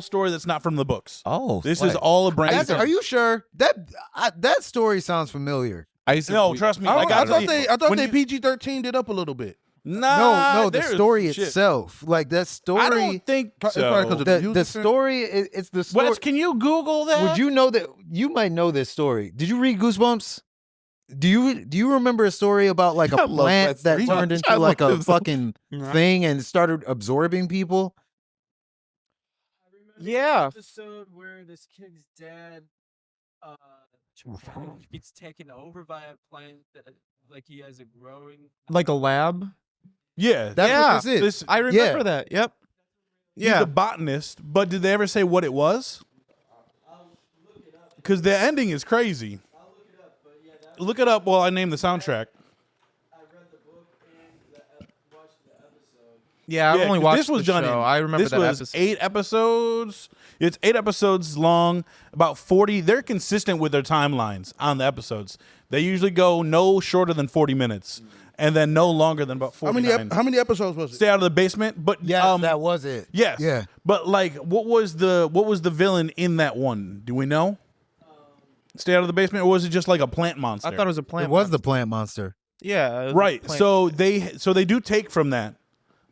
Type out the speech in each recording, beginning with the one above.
story that's not from the books. Oh, This is all a brand. Are you sure that story sounds familiar? No, trust me. I thought when they you- PG-13 did up a little bit. Nah, No, the there's story shit. itself, like that story. I don't think It's probably 'cause so. of the music. story. It's the story. Wes, can you Google that? Would you know that? You might know this story. Did you read Goosebumps? Do you remember a story about like I a love plant Wes that Reed. turned I into like love a him so fucking thing and started absorbing people? Yeah. Episode where this kid's dad gets taken over by a plant that like he has a growing Like a lab. Yeah, That's Yeah, what this is. I remember Yeah. that. Yep. he's Yeah. a botanist. But did they ever say what it was? Because the ending is crazy. Look it up while I name the soundtrack. Yeah, I've only 'cause watched this was the done. show. I remember this that was episode. 8 episodes. It's 8 episodes long. About 40. They're consistent with their timelines on the episodes. They usually go no shorter than 40 minutes, and then no longer than about 49. How many episodes was it? Stay out of the basement. But Yes, that was it. yes, Yeah. But like, what was the villain in that one? Do we know? Stay out of the basement, or was it just like a plant monster? I thought it was a plant. It was the plant monster. Yeah. it was a Right. plant. So they do take from that,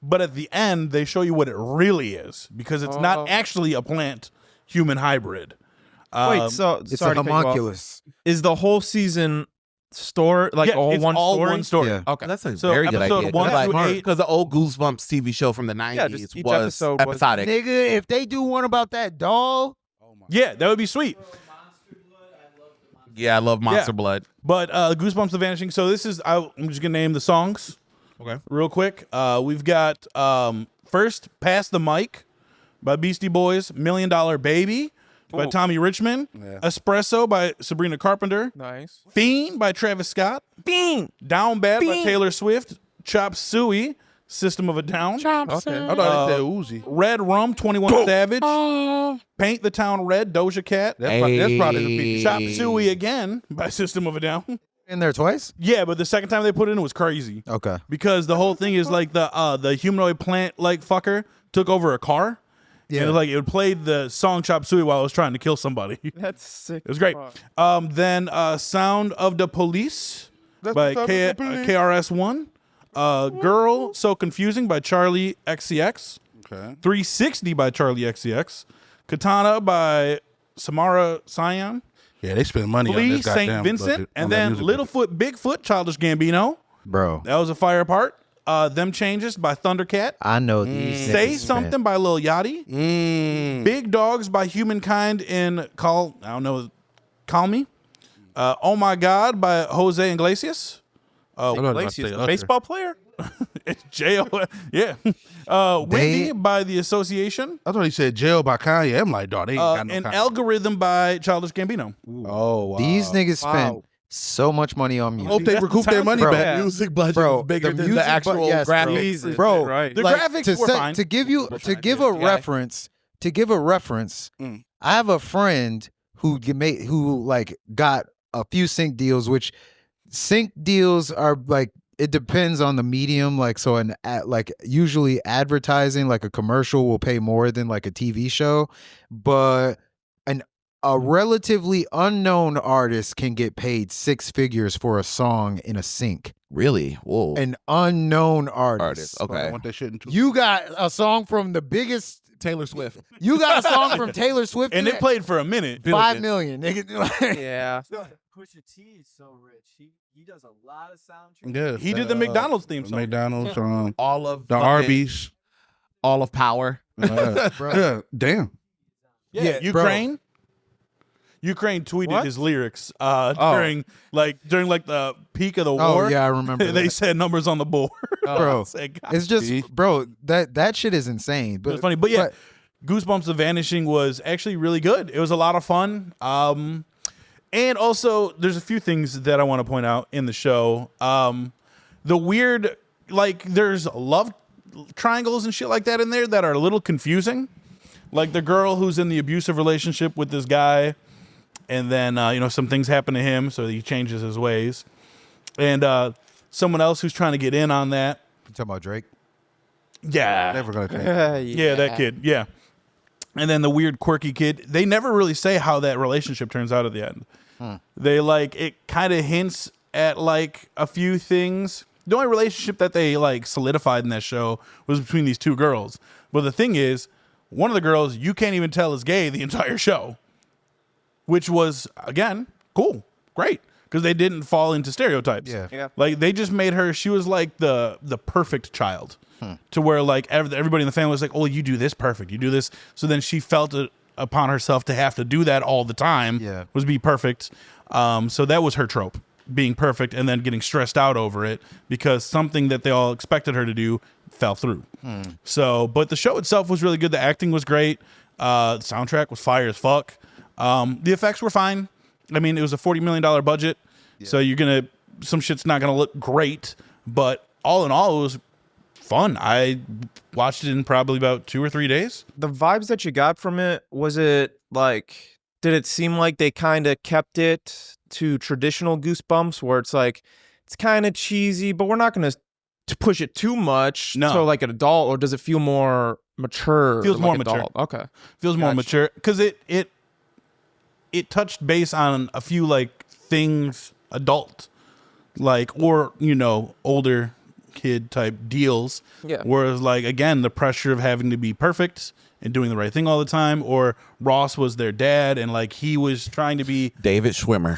but at the end they show you what it really is because it's not actually a plant human hybrid. Wait. So It's sorry a to cut you off. homunculus. Is the whole season story like Yeah, all it's one all story? one story. Yeah. Okay. That's a So very good episode idea. 1 through 8 Because the old Goosebumps TV show from the 90s just each was episode was- episodic. Nigga, if they do one about that doll, Yeah, that would be sweet. Yeah, I love Monster Yeah. Blood. But Goosebumps Vanishing. So this is I'm just gonna name the songs. Okay. Real quick. We've got first "Pass the Mic" by Beastie Boys, "$1 Million Baby" by Tommy Richmond, "Espresso" by Sabrina Carpenter, Nice. "Fiend" by Travis Scott, Bing. "Down Bad" by Taylor Swift, "Chop Suey," System of a Down, Okay. I thought it said Uzi. "Red Rum," 21 Savage, "Paint the Town Red," Doja Cat, That's probably the PG. "Chop Suey Again" by System of a Down. in there twice. Yeah, but the second time they put it in was crazy. Okay. Because the whole thing is like the humanoid plant like fucker took over a car. Yeah. And it was like it played the song Chop Suey while I was trying to kill somebody. It That's sick. was great. Then Sound of the Police by the sound of the police. KRS-One. Girl So Confusing by Charlie XCX. Okay. 360 by Charlie XCX. Katana by Samara Cyan. Yeah, they spend money on Flea this goddamn St. Vincent. budget, on And that then music budget. Littlefoot Bigfoot, Childish Gambino. Bro, That was a fire part. Them Changes by Thundercat. I know these. Say niggas Something by Lil Yachty. Big Dogs by Humankind in Call Me. Oh My God by Jose Iglesias. I thought it was Iglesias, the the Usher. baseball player. It's J.O. Yeah. Whitney by The Association. I thought he said Jail by Kanye. I'm like, dog, they ain't got no And Kanye. Algorithm by Childish Gambino. Oh, wow. These niggas spent Wow. so much money on I music. hope they recoup their money Bro. back. Yeah. Music budget Bro, is bigger the than music the actual bu- yes, bro. graphics. Jesus, Bro, right. The like, graphics to were set- fine. to give a Yeah. reference. To give a reference, I have a friend who got a few sync deals, which sync deals are like it depends on the medium. Like so, usually advertising, like a commercial, will pay more than like a TV show, but a relatively unknown artist can get paid 6 figures for a song in a sync. Really? Whoa. An unknown artist. Artist. I Okay. want that shit in two. You got a song from the biggest. Taylor Swift. You got a song from Taylor Swift, And it played for a minute. 5 million, nigga. Yeah. Pusha T is so rich. He does a lot of soundtracks. Yeah, He did the McDonald's theme song. McDonald's, All of the fucking- Arby's. All of power. Yeah, damn. Yeah, Yeah, bro. Ukraine tweeted What? his lyrics during the peak of the Oh war. yeah, I remember. They that. said numbers on the board. Bro, Said, God. it's just, See? bro, that shit is insane. But It's funny, but yeah, Goosebumps The Vanishing was actually really good. It was a lot of fun. And also, there's a few things that I want to point out in the show. The weird, like, there's love triangles and shit like that in there that are a little confusing. Like the girl who's in the abusive relationship with this guy, and then some things happen to him, so he changes his ways. And someone else who's trying to get in on that. You talking about Drake? Yeah. Never gonna change. Yeah, that kid. Yeah. and then the weird quirky kid. They never really say how that relationship turns out at the end. They like it kind of hints at like a few things. The only relationship that they like solidified in that show was between these two girls. But the thing is, one of the girls you can't even tell is gay the entire show, which was again cool, great, because they didn't fall into stereotypes. Yeah. Like they just made her. She was like the perfect child, to where like everybody in the family was like, "Oh, you do this perfect. You do this." So then she felt it upon herself to have to do that all the time. Yeah. Was be perfect. So that was her trope, being perfect and then getting stressed out over it because something that they all expected her to do fell through. So, but the show itself was really good. The acting was great. The soundtrack was fire as fuck. The effects were fine. I mean, it was a $40 million budget. So some shit's not gonna look great, but all in all, it was fun. I watched it in probably about 2 or 3 days. The vibes that you got from it, was it like, did it seem like they kind of kept it to traditional Goosebumps where it's like, it's kind of cheesy, but we're not going to push it too much to like an adult, or does it feel more mature? Feels like more adult? mature. Okay. Feels more mature because it touched base on a few like things adult, like, or older kid type deals. Yeah. Whereas like again, the pressure of having to be perfect and doing the right thing all the time, or Ross was their dad and like he was trying to be David Schwimmer.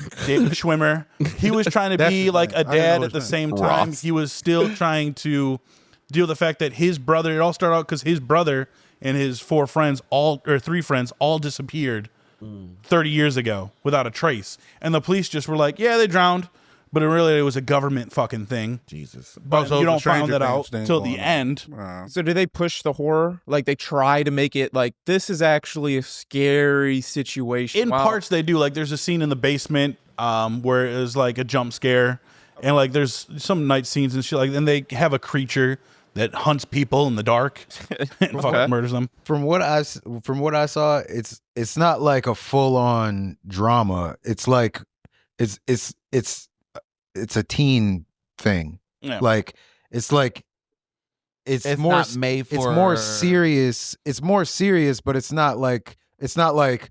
He was trying to be like a dad at the same time. Ross. He was still trying to deal with the fact that his brother, it all started out because his brother and his 3 friends all disappeared 30 years ago without a trace. And the police just were like, yeah, they drowned. But it was a government fucking thing. Jesus. But so you the don't find Stranger that Things out thing till going the on. end. So do they push the horror? Like they try to make it like, this is actually a scary situation. In parts they do. Like there's a scene in the basement where it was like a jump scare. And like there's some night scenes and shit like, and they have a creature that hunts people in the dark and fucking murders them. From what I saw, it's not like a full on drama. It's like it's a teen thing. Yeah. Like it's It's more not made for. it's more serious. It's more serious, but it's not like The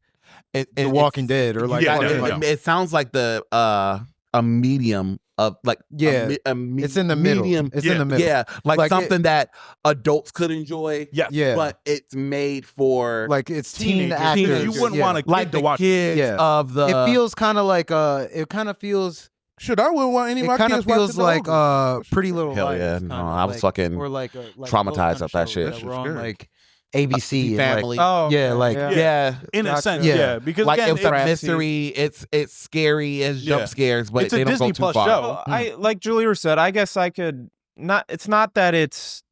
Walking Dead or like Yeah, fucking, no, like no. It sounds like a medium of like Yeah, it's in the middle. medium. It's in the middle. Yeah, like Like something that adults could enjoy. Yes. Yeah. but it's made for like it's teen Teenagers. actors. You wouldn't yeah. want a kid like to the watch. kids Yeah. of the. It feels kind of like it kind of feels. Shit, I wouldn't want any of my It kind kids of feels watching like Pretty Little Hell Liars. yeah, kinda, no, I was like- fucking or like traumatized those of that kind of shit. shows were on, Scary. like ABC, and, Family. Like, Oh, yeah, okay, like yeah. In a Gotcha. sense, Yeah. yeah. Because Like again, it's a Crafty. mystery. It's scary as Yeah. jump scares, but It's a they don't Disney go too Plus far. show. Well, I like Julia said, I guess I could not. It's not that it's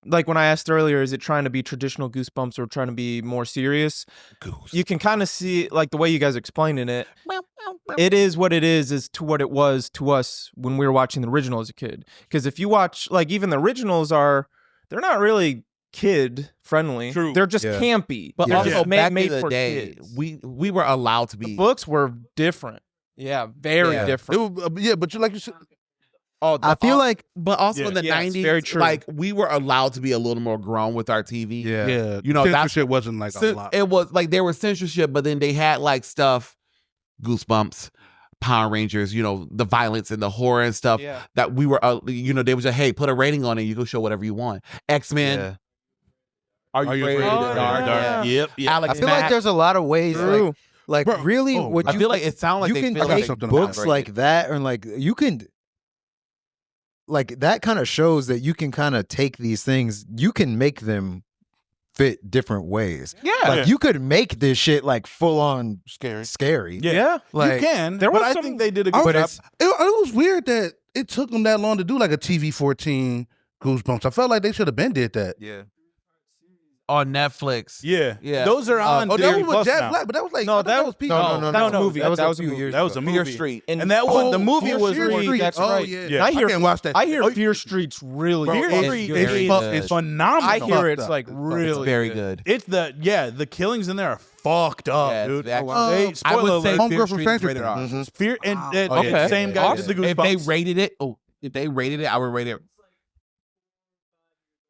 like when I asked earlier, is it trying to be traditional Goosebumps or trying to be more serious? You can kind of see like the way you guys are explaining it. It is what it is to what it was to us when we were watching the original as a kid. Because if you watch, like even the originals they're not really kid friendly. True. They're just Yeah. campy. But Yeah. also Just back made in the for day, kids. we were allowed to The be. books were different. Yeah, very Yeah. different. But you like you said, Oh, I feel like But also Yeah. in the Yeah, it's 90s, very true. like we were allowed to be a little more grown with our TV. yeah. You know, that's- censorship wasn't like a lot. It was like there was censorship, but then they had like stuff, Goosebumps, Power Rangers, the violence and the horror and stuff Yeah. that we were, they was like, hey, put a rating on it. You can show whatever you want. X-Men, Yeah. Are You Afraid of the Oh, Dark? yeah. Yep. I Alex feel like Mack. there's a lot of ways, True. like Bro, really, oh, what I you feel like it sounds like you they can feel I got take like something books about it. like that, and like you can, like that kind of shows that you can kind of take these things, you can make them fit different ways. Yeah. Like you could make this shit like full on Scary. Yeah. Yeah. Like you can. there but was I some- think they did a I- good but job. it's It was weird that it took them that long to do like a TV 14 Goosebumps. I felt like they should have been did that. yeah. on Netflix. Yeah. Yeah. Those are on Oh, that Disney was with Plus Jack now. Black, but that was like No, I thought that- was peak. No, that was a movie. That was That a was a few movie. years That was ago. a Fear movie. Street. And that was the movie Fear was Street. really That's Oh, right. yeah. Yeah. I hear can't watch that. I hear Oh, Fear Street's really Fear good. Street It's is very fuck- good. it's phenomenal. I hear fucked it's up. like It's really It's very good. It's the killings in there are fucked up, Yeah, dude. the action- Hey, I spoiler would say alert. Homegirl Fear from Street is Stranger rated R. Things. Fear and that Okay. same guy Awesome. did the Goosebumps. If they rated it, I would rate it.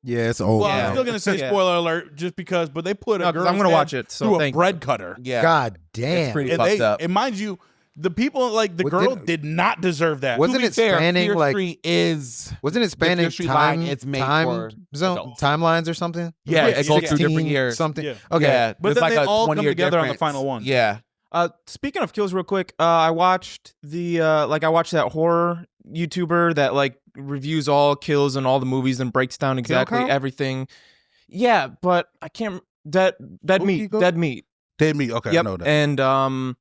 Yeah, it's old. Well, Yeah. I'm still gonna say Yeah. spoiler alert, just because. But they put No, a 'cause girl's I'm gonna head watch it, so through a thank bread cutter. Yeah. God damn. It's pretty And fucked up. and mind you, the people like the Well, girl didn't- did not deserve that. Wasn't To be it fair, spanning Fear like? Street is Wasn't it spanning Fear Street line, time? it's made time for zone adults. timelines or something? yeah, Yeah, it goes through 16 different years. Something. Yeah. Okay. Yeah, But there's then like they a all come 20-year together on the difference. final one. Yeah. Speaking of kills real quick, I watched I watched that horror YouTuber that like reviews all kills and all the movies and breaks down exactly count? everything. Yeah, but I can't dead meat. Go- Dead meat. Dead meat. Okay, Yep. I know that. And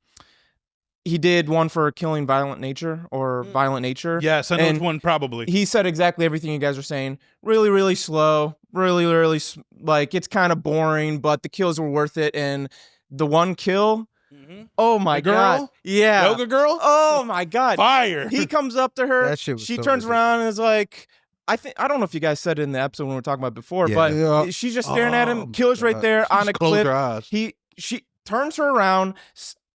he did one for killing violent nature or violent nature. Yes, I know And which one probably. He said exactly everything you guys are saying. Really, really slow. Really, like it's kind of boring, but the kills were worth it. And the one kill, oh my The girl? god, yeah, Yoga girl? oh my god, Fire. he comes up to her. That shit was She so turns ridiculous. around and is like, I don't know if you guys said it in the episode when we were talking about it before, Yeah. but Yeah. she's just staring at Oh, him. Kills right God. there She on just a closed cliff. her eyes. She turns her around,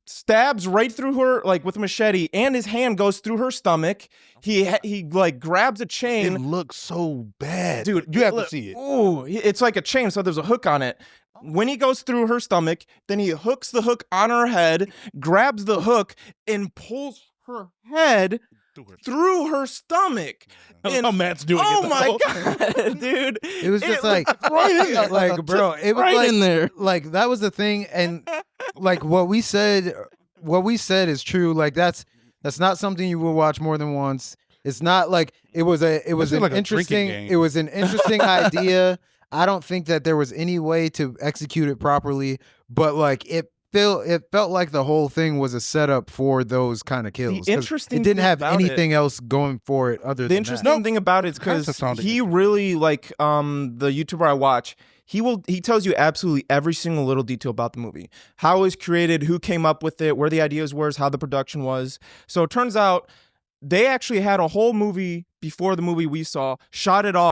stabs right through her like with a machete, and his hand goes through her stomach. He like grabs a chain. It looks so bad, Dude, You have look, to see it. Ooh, it's like a chain, so there's a hook on it. When he goes through her stomach, then he hooks the hook on her head, grabs the hook, and pulls her head through her stomach. I love And- how Matt's doing Oh it. my though. god, dude! It was just like, right in there. like, bro, it was right like, in there. like that was the thing, and like what we said is true. Like that's not something you will watch more than once. It's not like it was an like a drinking interesting game. it was an interesting idea. I don't think that there was any way to execute it properly, but like it felt like the whole thing was a setup for those kind of kills. 'cause interesting it didn't thing have about anything else going for it other The than interesting thing about it is Kinda because sounded he good. really like the YouTuber I watch. He tells you absolutely every single little detail about the movie, how it was created, who came up with it, where the ideas were, how the production was. So it turns out they actually had a whole movie before the movie we saw, shot it all.